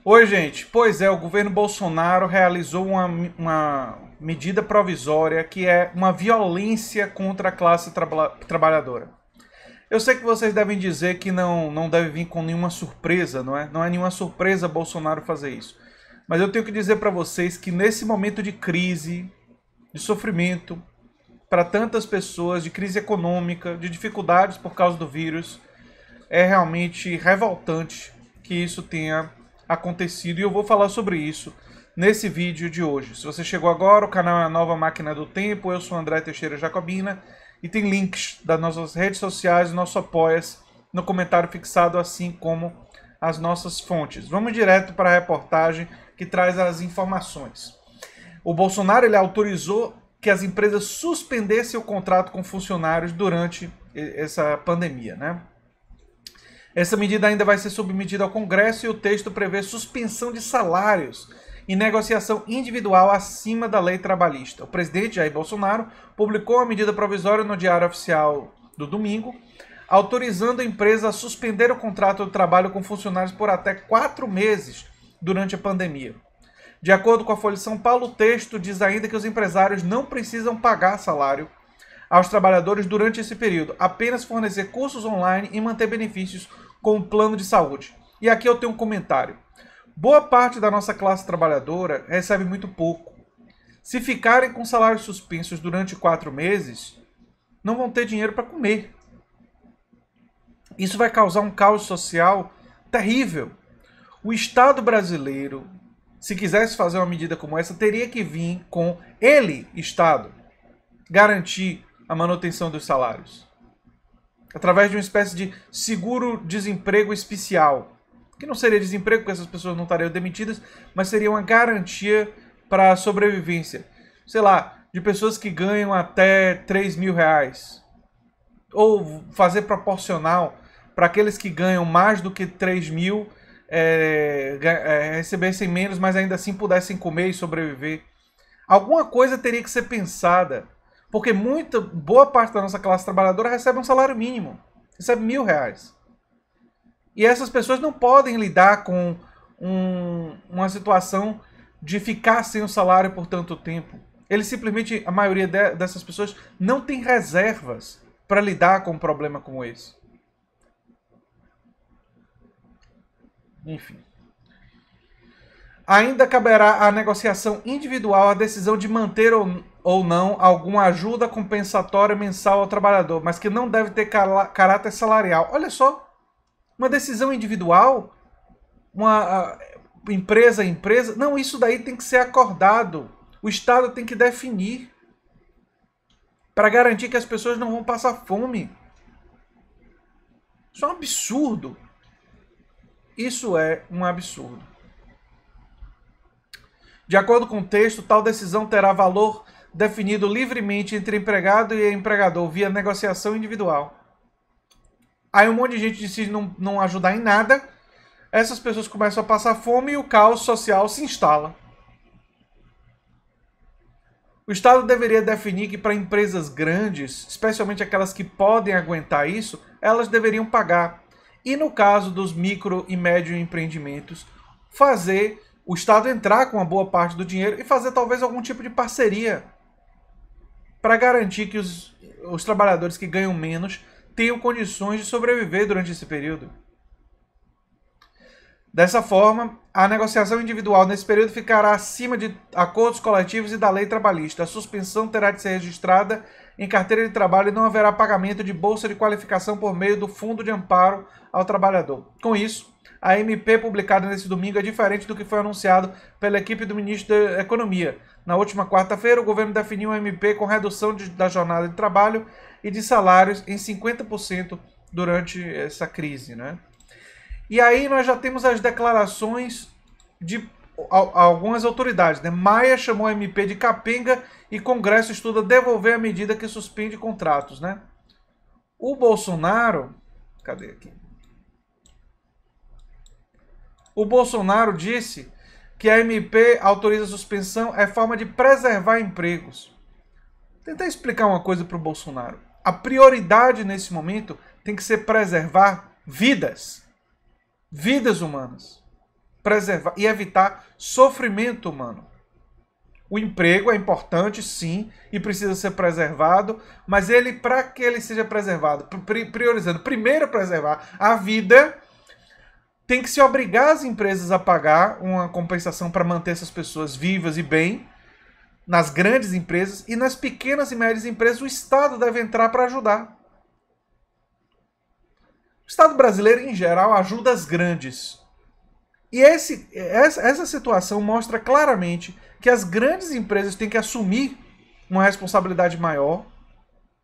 Oi, gente. Pois é, o governo Bolsonaro realizou uma medida provisória que é uma violência contra a classe trabalhadora. Eu sei que vocês devem dizer que não deve vir com nenhuma surpresa, não é? Não é nenhuma surpresa Bolsonaro fazer isso. Mas eu tenho que dizer para vocês que nesse momento de crise, de sofrimento, para tantas pessoas, de crise econômica, de dificuldades por causa do vírus, é realmente revoltante que isso tenha acontecido e eu vou falar sobre isso nesse vídeo de hoje. Se você chegou agora, o canal é a Nova Máquina do Tempo, eu sou André Teixeira Jacobina e tem links das nossas redes sociais, nosso apoia-se no comentário fixado, assim como as nossas fontes. Vamos direto para a reportagem que traz as informações. O Bolsonaro ele autorizou que as empresas suspendessem o contrato com funcionários durante essa pandemia, né? Essa medida ainda vai ser submetida ao Congresso e o texto prevê suspensão de salários e negociação individual acima da lei trabalhista. O presidente Jair Bolsonaro publicou a medida provisória no Diário Oficial do domingo, autorizando a empresa a suspender o contrato de trabalho com funcionários por até 4 meses durante a pandemia. De acordo com a Folha de São Paulo, o texto diz ainda que os empresários não precisam pagar salário aos trabalhadores durante esse período, apenas fornecer cursos online e manter benefícios com o plano de saúde. E aqui eu tenho um comentário. Boa parte da nossa classe trabalhadora recebe muito pouco. Se ficarem com salários suspensos durante 4 meses, não vão ter dinheiro para comer. Isso vai causar um caos social terrível. O Estado brasileiro, se quisesse fazer uma medida como essa, teria que vir com ele, Estado, garantir a manutenção dos salários. Através de uma espécie de seguro-desemprego especial. Que não seria desemprego, porque essas pessoas não estariam demitidas, mas seria uma garantia para a sobrevivência. Sei lá, de pessoas que ganham até 3 mil reais. Ou fazer proporcional para aqueles que ganham mais do que 3 mil, recebessem menos, mas ainda assim pudessem comer e sobreviver. Alguma coisa teria que ser pensada. Porque boa parte da nossa classe trabalhadora recebe um salário mínimo. Recebe R$1.000. E essas pessoas não podem lidar com uma situação de ficar sem o salário por tanto tempo. Eles simplesmente, a maioria dessas pessoas, não tem reservas para lidar com um problema como esse. Enfim. Ainda caberá à negociação individual a decisão de manter ou não alguma ajuda compensatória mensal ao trabalhador, mas que não deve ter caráter salarial. Olha só, uma decisão individual, uma empresa a empresa, não, isso daí tem que ser acordado. O Estado tem que definir para garantir que as pessoas não vão passar fome. Isso é um absurdo. Isso é um absurdo. De acordo com o texto, tal decisão terá valor definido livremente entre empregado e empregador via negociação individual. Aí um monte de gente decide não ajudar em nada, essas pessoas começam a passar fome e o caos social se instala. O Estado deveria definir que para empresas grandes, especialmente aquelas que podem aguentar isso, elas deveriam pagar. E no caso dos micro e médio empreendimentos, fazer o Estado entrar com uma boa parte do dinheiro e fazer talvez algum tipo de parceria para garantir que os trabalhadores que ganham menos tenham condições de sobreviver durante esse período. Dessa forma, a negociação individual nesse período ficará acima de acordos coletivos e da lei trabalhista. A suspensão terá de ser registrada em carteira de trabalho e não haverá pagamento de bolsa de qualificação por meio do Fundo de Amparo ao Trabalhador. Com isso, a MP publicada nesse domingo é diferente do que foi anunciado pela equipe do ministro da Economia. Na última quarta-feira, o governo definiu uma MP com redução da jornada de trabalho e de salários em 50% durante essa crise, né? E aí nós já temos as declarações de algumas autoridades, né? Maia chamou a MP de capenga e Congresso estuda devolver a medida que suspende contratos, né? O Bolsonaro... Cadê aqui? O Bolsonaro disse que a MP autoriza a suspensão é forma de preservar empregos. Vou tentar explicar uma coisa para o Bolsonaro. A prioridade nesse momento tem que ser preservar vidas. Vidas humanas. preservar e evitar sofrimento humano. O emprego é importante, sim, e precisa ser preservado, mas para que ele seja preservado, priorizando primeiro preservar a vida, tem que se obrigar as empresas a pagar uma compensação para manter essas pessoas vivas e bem, nas grandes empresas, e nas pequenas e médias empresas o Estado deve entrar para ajudar. O Estado brasileiro, em geral, ajuda as grandes. E essa situação mostra claramente que as grandes empresas têm que assumir uma responsabilidade maior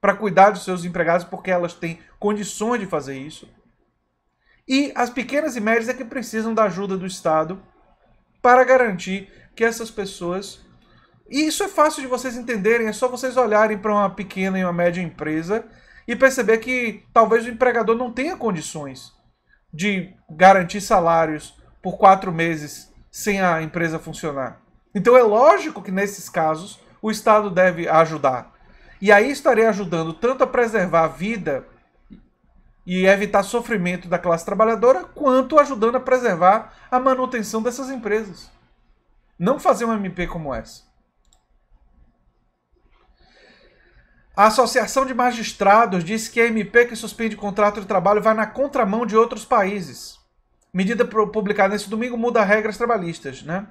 para cuidar dos seus empregados, porque elas têm condições de fazer isso. E as pequenas e médias é que precisam da ajuda do Estado para garantir que essas pessoas... E isso é fácil de vocês entenderem, é só vocês olharem para uma pequena e uma média empresa e perceber que talvez o empregador não tenha condições de garantir salários por 4 meses sem a empresa funcionar. Então é lógico que nesses casos o Estado deve ajudar. E aí estarei ajudando tanto a preservar a vida e evitar sofrimento da classe trabalhadora, quanto ajudando a preservar a manutenção dessas empresas. Não fazer uma MP como essa. A Associação de Magistrados disse que a MP que suspende contrato de trabalho vai na contramão de outros países. Medida publicada nesse domingo muda regras trabalhistas, né?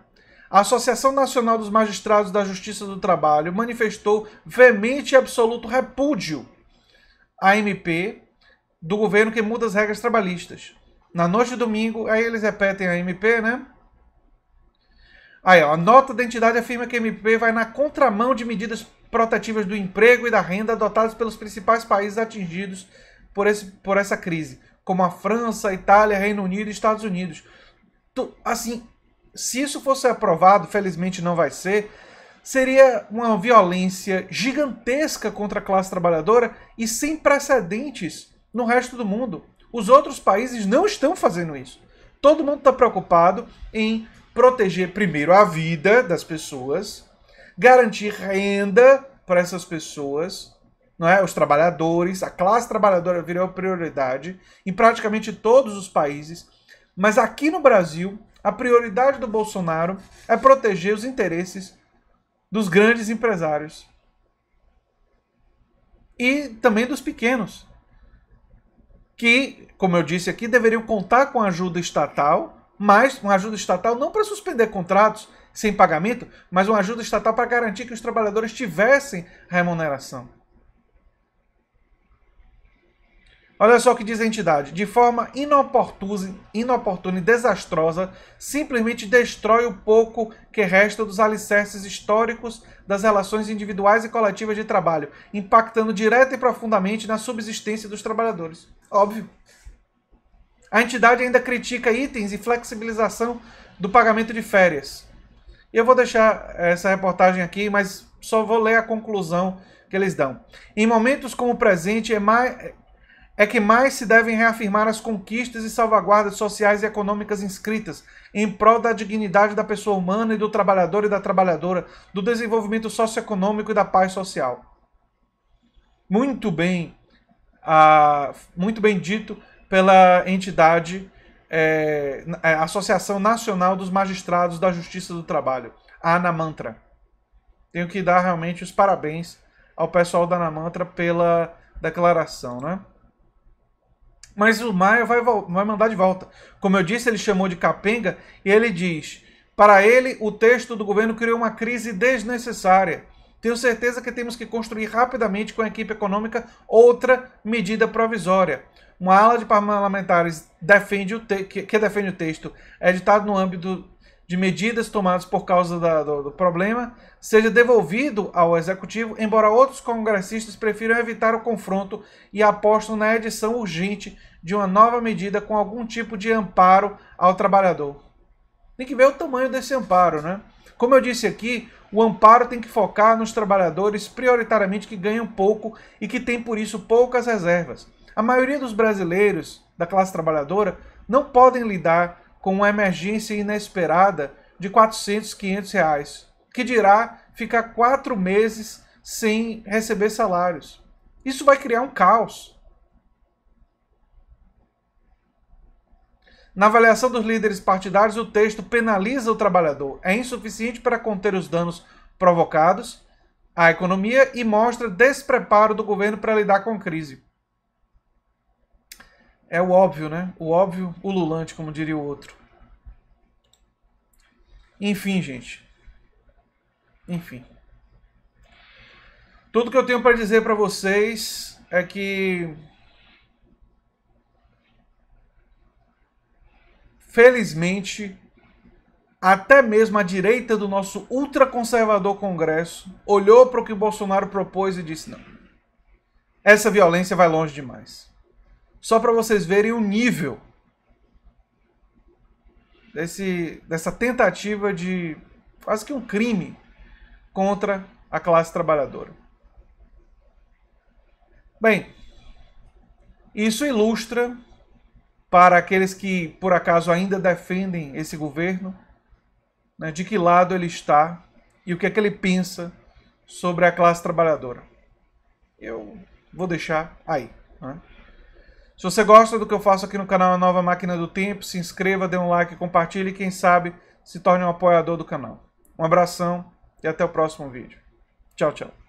A Associação Nacional dos Magistrados da Justiça do Trabalho manifestou veemente e absoluto repúdio à MP do governo que muda as regras trabalhistas. Na noite de domingo, aí eles repetem a MP, né? Aí, ó, a nota da entidade afirma que a MP vai na contramão de medidas protetivas do emprego e da renda adotadas pelos principais países atingidos por essa crise, como a França, a Itália, Reino Unido e Estados Unidos. Assim, se isso fosse aprovado, felizmente não vai ser, seria uma violência gigantesca contra a classe trabalhadora e sem precedentes no resto do mundo. Os outros países não estão fazendo isso. Todo mundo está preocupado em proteger primeiro a vida das pessoas, garantir renda para essas pessoas, não é? Os trabalhadores, a classe trabalhadora virou prioridade em praticamente todos os países, mas aqui no Brasil, a prioridade do Bolsonaro é proteger os interesses dos grandes empresários e também dos pequenos, que, como eu disse aqui, deveriam contar com ajuda estatal, mas uma ajuda estatal não para suspender contratos sem pagamento, mas uma ajuda estatal para garantir que os trabalhadores tivessem remuneração. Olha só o que diz a entidade. De forma inoportuna e desastrosa, simplesmente destrói o pouco que resta dos alicerces históricos das relações individuais e coletivas de trabalho, impactando direta e profundamente na subsistência dos trabalhadores. Óbvio. A entidade ainda critica itens e flexibilização do pagamento de férias. E eu vou deixar essa reportagem aqui, mas só vou ler a conclusão que eles dão. Em momentos como o presente, é que mais se devem reafirmar as conquistas e salvaguardas sociais e econômicas inscritas em prol da dignidade da pessoa humana e do trabalhador e da trabalhadora, do desenvolvimento socioeconômico e da paz social. Muito bem dito pela entidade, a Associação Nacional dos Magistrados da Justiça do Trabalho, a ANAMantra. Tenho que dar realmente os parabéns ao pessoal da ANAMantra pela declaração, né? Mas o Maia vai mandar de volta. Como eu disse, ele chamou de capenga e ele diz: para ele, o texto do governo criou uma crise desnecessária. Tenho certeza que temos que construir rapidamente com a equipe econômica outra medida provisória. Uma ala de parlamentares que defende o texto editado no âmbito de medidas tomadas por causa do problema seja devolvido ao Executivo, embora outros congressistas prefiram evitar o confronto e apostam na edição urgente de uma nova medida com algum tipo de amparo ao trabalhador. Tem que ver o tamanho desse amparo, né? Como eu disse aqui, o amparo tem que focar nos trabalhadores prioritariamente que ganham pouco e que têm, por isso, poucas reservas. A maioria dos brasileiros da classe trabalhadora não podem lidar com uma emergência inesperada de 400, 500 reais, que dirá ficar 4 meses sem receber salários. Isso vai criar um caos. Na avaliação dos líderes partidários, o texto penaliza o trabalhador. É insuficiente para conter os danos provocados à economia e mostra despreparo do governo para lidar com a crise. É o óbvio, né? O óbvio ululante, como diria o outro. Enfim, gente. Enfim. Tudo que eu tenho para dizer para vocês é que, felizmente, até mesmo a direita do nosso ultraconservador Congresso olhou para o que o Bolsonaro propôs e disse: não, essa violência vai longe demais. Só para vocês verem o nível dessa tentativa de quase que um crime contra a classe trabalhadora. Bem, isso ilustra, para aqueles que por acaso ainda defendem esse governo, né, de que lado ele está e o que é que ele pensa sobre a classe trabalhadora. Eu vou deixar aí, né? Se você gosta do que eu faço aqui no canal A Nova Máquina do Tempo, se inscreva, dê um like, compartilhe e quem sabe se torne um apoiador do canal. Um abração e até o próximo vídeo. Tchau, tchau.